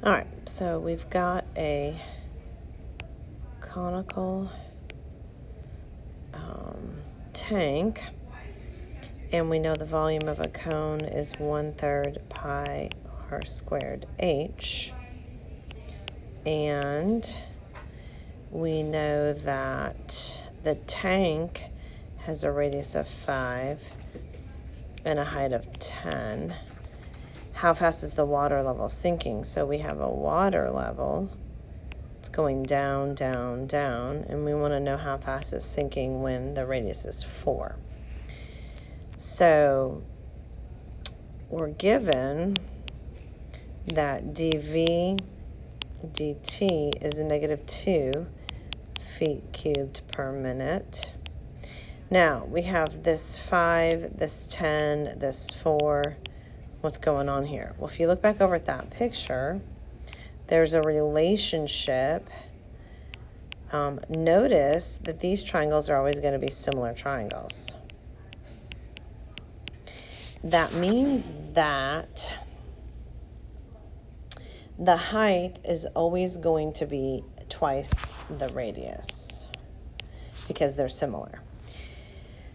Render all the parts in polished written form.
All right, so we've got a conical tank, and we know the volume of a cone is 1/3 pi r squared h, and we know that the tank has a radius of 5 and a height of 10. How fast is the water level sinking? So we have a water level. It's going down, down, down, and we want to know how fast it's sinking when the radius is 4. So we're given that dv dt is a -2 feet cubed per minute. Now, we have this 5, this 10, this 4. What's going on here? Well, if you look back over at that picture, there's a relationship. Notice that these triangles are always going to be similar triangles. That means that the height is always going to be twice the radius because they're similar.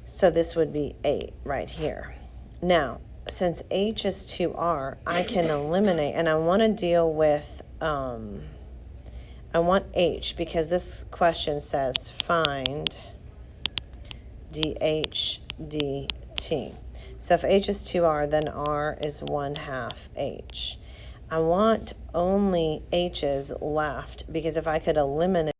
So this would be 8 right here. Now, since h is 2r, I can eliminate, and I want to deal with, I want h because this question says find dh dt. So if h is 2r, then r is 1/2 h. I want only h's left because if I could eliminate